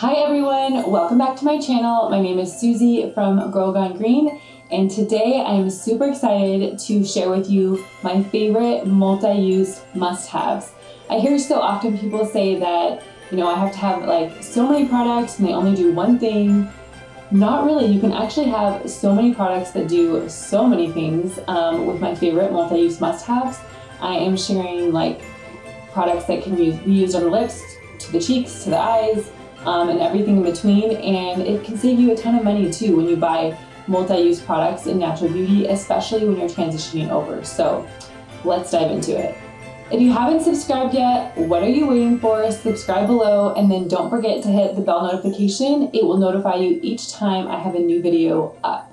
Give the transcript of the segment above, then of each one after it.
Hi everyone, welcome back to my channel. My name is Susie from Girl Gone Green, and today I am super excited to share with you my favorite multi-use must-haves. I hear so often people say that, I have to have like so many products and they only do one thing. Not really. You can actually have so many products that do so many things with my favorite multi-use must-haves. I am sharing like products that can be used on the lips, to the cheeks, to the eyes, and everything in between, and it can save you a ton of money too when you buy multi-use products in natural beauty, especially when you're transitioning over. So let's dive into it. If you haven't subscribed yet, what are you waiting for? Subscribe below, and then don't forget to hit the bell notification. It will notify you each time I have a new video up.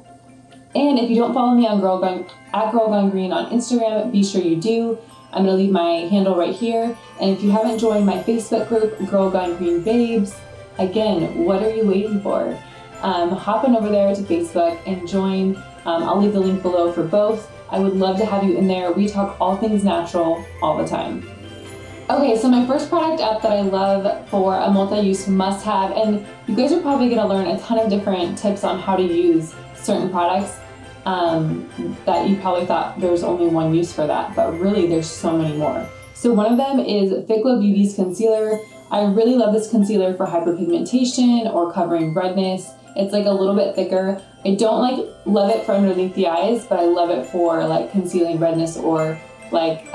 And if you don't follow me on Girl Gone Green on Instagram, be sure you do. I'm gonna leave my handle right here. And if you haven't joined my Facebook group, Girl Gone Green Babes, again, what are you waiting for? Hop on over there to Facebook and join. I'll leave the link below for both. I would love to have you in there. We talk all things natural all the time. Okay, so my first product up that I love for a multi-use must-have, and you guys are probably gonna learn a ton of different tips on how to use certain products that you probably thought there's only one use for that, but really there's so many more. So one of them is Fit Glow Beauty's concealer. I really love this concealer for hyperpigmentation or covering redness. It's like a little bit thicker. I don't love it for underneath the eyes, but I love it for like concealing redness or like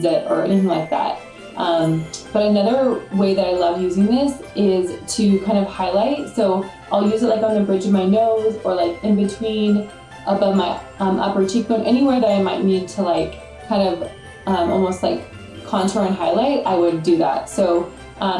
zit or anything like that. But another way that I love using this is to kind of highlight. So I'll use it like on the bridge of my nose or like in between above my upper cheekbone, anywhere that I might need to like kind of almost like contour and highlight, I would do that. So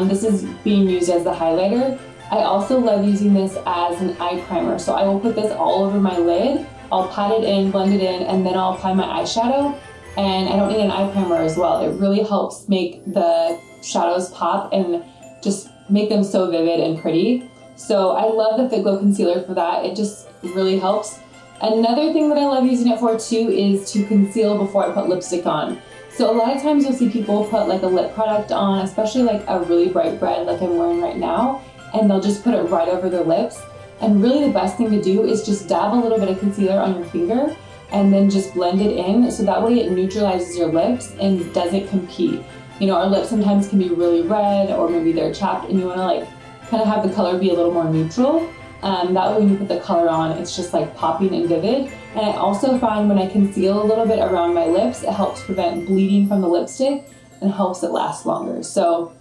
this is being used as the highlighter. I also love using this as an eye primer. So I will put this all over my lid. I'll pat it in, blend it in, and then I'll apply my eyeshadow. And I don't need an eye primer as well. It really helps make the shadows pop and just make them so vivid and pretty. So I love the Fit Glow concealer for that. It just really helps. Another thing that I love using it for too is to conceal before I put lipstick on. So a lot of times you'll see people put like a lip product on, especially like a really bright red like I'm wearing right now, and they'll just put it right over their lips. And really the best thing to do is just dab a little bit of concealer on your finger and then just blend it in, so that way it neutralizes your lips and doesn't compete. Our lips sometimes can be really red or maybe they're chapped, and you wanna like kind of have the color be a little more neutral. That way when you put the color on, it's just like popping and vivid. And I also find when I conceal a little bit around my lips, it helps prevent bleeding from the lipstick and helps it last longer. So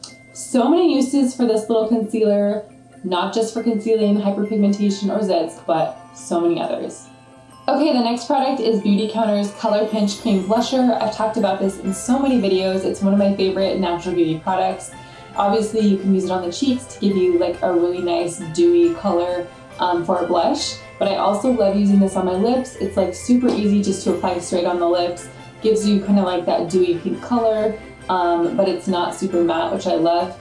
many uses for this little concealer, not just for concealing hyperpigmentation or zits, but so many others. Okay, the next product is Beautycounter's Color Pinch Cream Blusher. I've talked about this in so many videos. It's one of my favorite natural beauty products. Obviously, you can use it on the cheeks to give you like a really nice dewy color for a blush. But I also love using this on my lips. It's like super easy just to apply straight on the lips. Gives you kind of like that dewy pink color, but it's not super matte, which I love.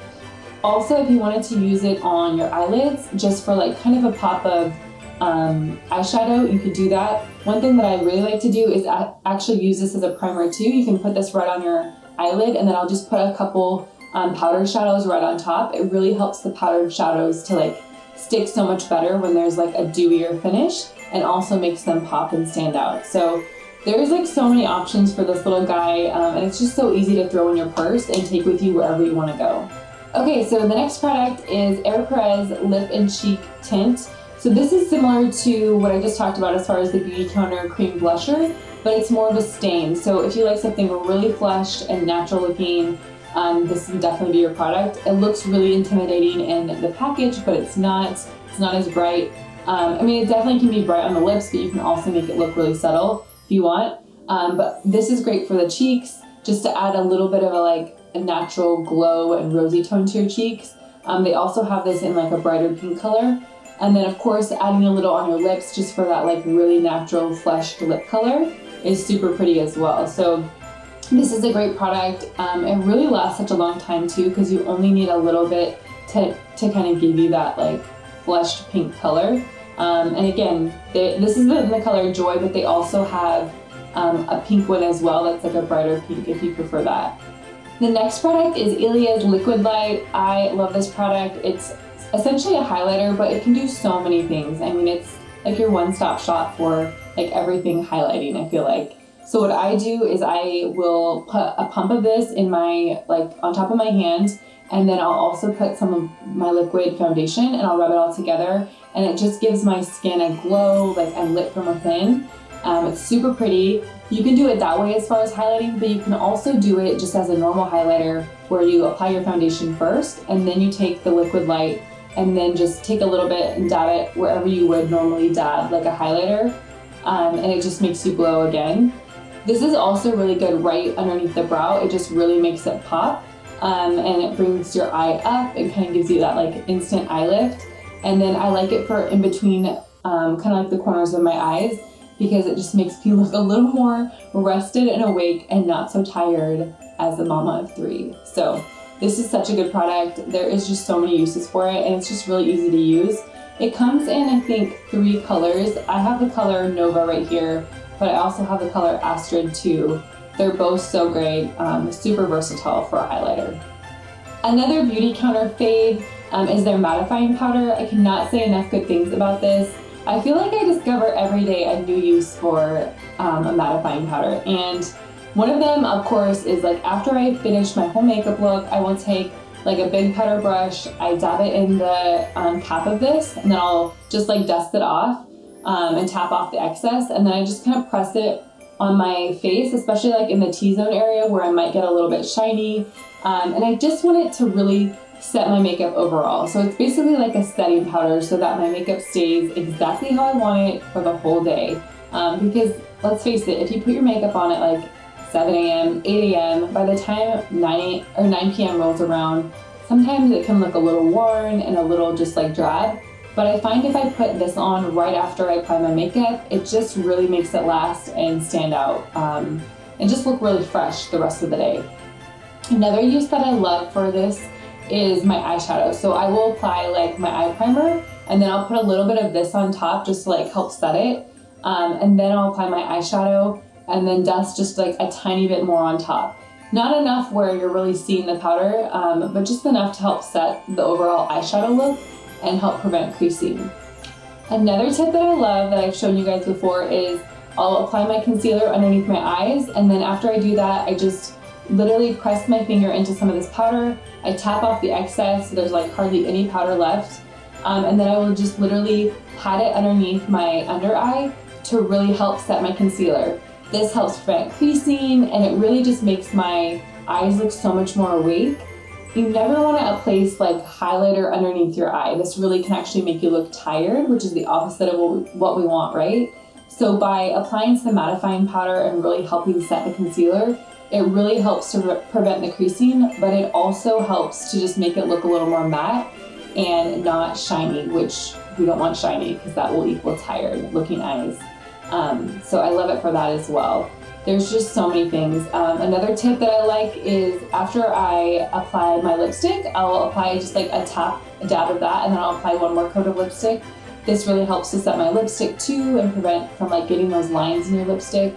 Also, if you wanted to use it on your eyelids, just for like kind of a pop of eyeshadow, you could do that. One thing that I really like to do is actually use this as a primer too. You can put this right on your eyelid, and then I'll just put a couple powdered shadows right on top. It really helps the powdered shadows to like stick so much better when there's like a dewier finish, and also makes them pop and stand out. So there's like so many options for this little guy, and it's just so easy to throw in your purse and take with you wherever you want to go. Okay, so the next product is Air Perez Lip and Cheek Tint. So this is similar to what I just talked about as far as the Beautycounter Cream Blusher, but it's more of a stain. So if you like something really flushed and natural looking, this would definitely be your product. It looks really intimidating in the package, but it's not as bright. I mean, it definitely can be bright on the lips, but you can also make it look really subtle if you want. But this is great for the cheeks, just to add a little bit of a natural glow and rosy tone to your cheeks. They also have this in like a brighter pink color. And then of course, adding a little on your lips just for that like really natural flushed lip color is super pretty as well. So this is a great product. It really lasts such a long time too, because you only need a little bit to kind of give you that like flushed pink color. And again, this is the color Joy, but they also have a pink one as well that's like a brighter pink if you prefer that. The next product is Ilia's Liquid Light. I love this product. It's essentially a highlighter, but it can do so many things. I mean, it's like your one-stop shop for like everything highlighting, I feel like. So what I do is I will put a pump of this in my, like on top of my hand, and then I'll also put some of my liquid foundation and I'll rub it all together, and it just gives my skin a glow, like I'm lit from within. It's super pretty. You can do it that way as far as highlighting, but you can also do it just as a normal highlighter where you apply your foundation first and then you take the liquid light and then just take a little bit and dab it wherever you would normally dab like a highlighter, and it just makes you glow again. This is also really good right underneath the brow. It just really makes it pop, and it brings your eye up and kind of gives you that like instant eye lift. And then I like it for in between, kind of like the corners of my eyes, because it just makes me look a little more rested and awake and not so tired as a mama of 3. So this is such a good product. There is just so many uses for it, and it's just really easy to use. It comes in, I think, 3 colors. I have the color Nova right here, but I also have the color Astrid too. They're both so great, super versatile for a highlighter. Another Beauty Counter fave is their mattifying powder. I cannot say enough good things about this. I feel like I discover every day a new use for a mattifying powder. And one of them, of course, is like after I finish my whole makeup look, I will take like a big powder brush, I dab it in the cap of this, and then I'll just like dust it off and tap off the excess. And then I just kind of press it on my face, especially like in the T-zone area where I might get a little bit shiny. And I just want it to really set my makeup overall. So it's basically like a setting powder so that my makeup stays exactly how I want it for the whole day. Because let's face it, if you put your makeup on at like 7 a.m., 8 a.m., by the time 9 p.m. rolls around, sometimes it can look a little worn and a little just like drab. But I find if I put this on right after I apply my makeup, it just really makes it last and stand out, and just look really fresh the rest of the day. Another use that I love for this is my eyeshadow. So I will apply like my eye primer, and then I'll put a little bit of this on top just to like help set it. And then I'll apply my eyeshadow and then dust just like a tiny bit more on top. Not enough where you're really seeing the powder, but just enough to help set the overall eyeshadow look and help prevent creasing. Another tip that I love that I've shown you guys before is I'll apply my concealer underneath my eyes, and then after I do that, I just literally press my finger into some of this powder. I tap off the excess so there's like hardly any powder left, and then I will just literally pat it underneath my under eye to really help set my concealer. This helps prevent creasing, and it really just makes my eyes look so much more awake. You never want to place like highlighter underneath your eye. This really can actually make you look tired, which is the opposite of what we want, right? So by applying some mattifying powder and really helping set the concealer, it really helps to prevent the creasing, but it also helps to just make it look a little more matte and not shiny, which we don't want shiny because that will equal tired looking eyes. So I love it for that as well. There's just so many things. Another tip that I like is after I apply my lipstick, I'll apply just like a dab of that, and then I'll apply one more coat of lipstick. This really helps to set my lipstick too and prevent from like getting those lines in your lipstick.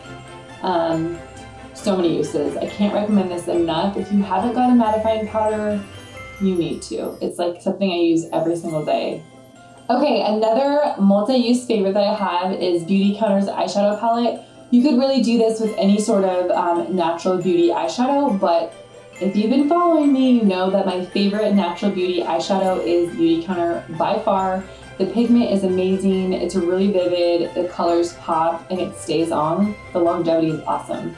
So many uses. I can't recommend this enough. If you haven't got a mattifying powder, you need to. It's like something I use every single day. Okay, another multi-use favorite that I have is Beauty Counter's eyeshadow palette. You could really do this with any sort of natural beauty eyeshadow, but if you've been following me, you know that my favorite natural beauty eyeshadow is Beauty Counter by far. The pigment is amazing, it's really vivid, the colors pop, and it stays on. The longevity is awesome.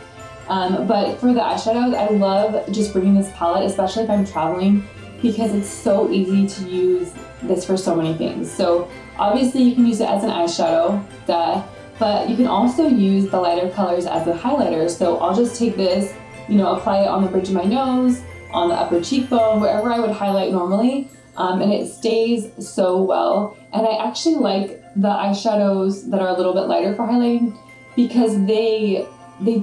But for the eyeshadows, I love just bringing this palette, especially if I'm traveling, because it's so easy to use this for so many things. So obviously you can use it as an eyeshadow, but you can also use the lighter colors as a highlighter. So I'll just take this, apply it on the bridge of my nose, on the upper cheekbone, wherever I would highlight normally, and it stays so well. And I actually like the eyeshadows that are a little bit lighter for highlighting because they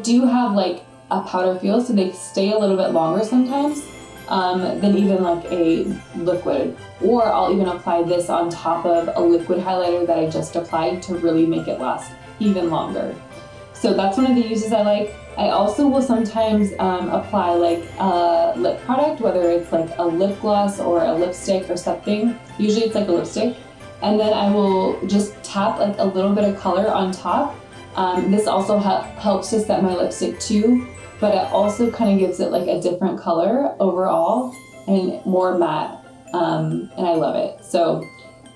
do have like a powder feel, so they stay a little bit longer sometimes than even like a liquid. Or I'll even apply this on top of a liquid highlighter that I just applied to really make it last even longer. So that's one of the uses I like. I also will sometimes apply like a lip product, whether it's like a lip gloss or a lipstick or something. Usually it's like a lipstick. And then I will just tap like a little bit of color on top. This also helps to set my lipstick too, but it also kind of gives it like a different color overall and more matte, and I love it. So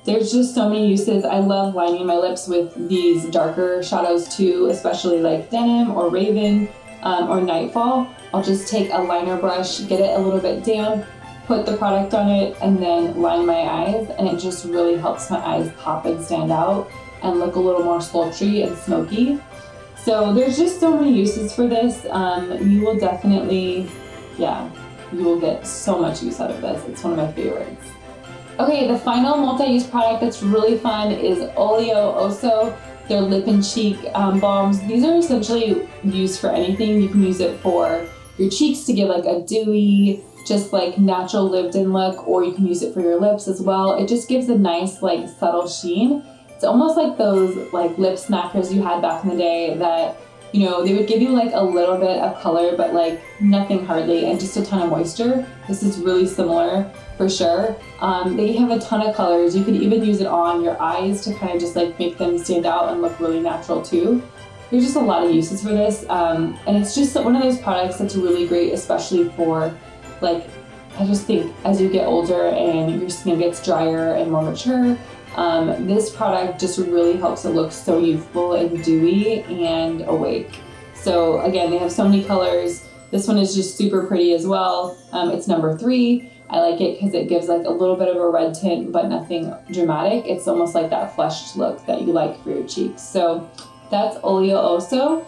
there's just so many uses. I love lining my lips with these darker shadows too, especially like Denim or Raven or Nightfall. I'll just take a liner brush, get it a little bit damp, put the product on it, and then line my eyes, and it just really helps my eyes pop and stand out and look a little more sultry and smoky. So there's just so many uses for this. You will definitely, you will get so much use out of this. It's one of my favorites. Okay, the final multi-use product that's really fun is Oleo Oso. They're lip and cheek balms. These are essentially used for anything. You can use it for your cheeks to give like a dewy, just like natural lived-in look, or you can use it for your lips as well. It just gives a nice like subtle sheen. It's almost like those like lip smackers you had back in the day that, you know, they would give you like a little bit of color, but like nothing hardly, and just a ton of moisture. This is really similar for sure. They have a ton of colors. You could even use it on your eyes to kind of just like make them stand out and look really natural too. There's just a lot of uses for this, and it's just one of those products that's really great, especially for like, I just think as you get older and your skin gets drier and more mature, this product just really helps it look so youthful and dewy and awake. So again, they have so many colors. This one is just super pretty as well. It's number 3. I like it because it gives like a little bit of a red tint, but nothing dramatic. It's almost like that flushed look that you like for your cheeks. So that's Oleo Oso.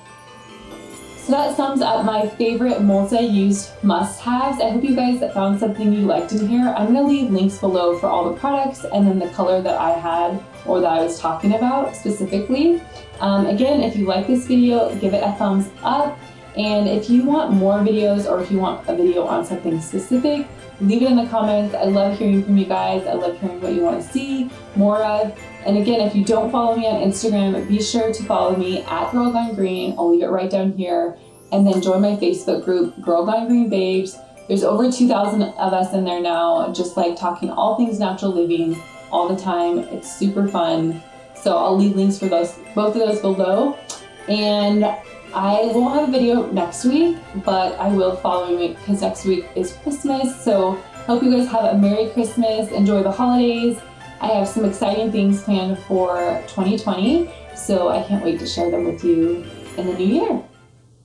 So that sums up my favorite multi-use must-haves. I hope you guys found something you liked in here. I'm gonna leave links below for all the products and then the color that I had or that I was talking about specifically. Again, if you like this video, give it a thumbs up. And if you want more videos or if you want a video on something specific, leave it in the comments. I love hearing from you guys. I love hearing what you want to see more of. And again, if you don't follow me on Instagram, be sure to follow me at Girl Gone Green. I'll leave it right down here. And then join my Facebook group, Girl Gone Green Babes. There's over 2,000 of us in there now, just like talking all things natural living all the time. It's super fun. So I'll leave links for both of those below. And I won't have a video next week, but I will following week because next week is Christmas. So hope you guys have a Merry Christmas. Enjoy the holidays. I have some exciting things planned for 2020, so I can't wait to share them with you in the new year.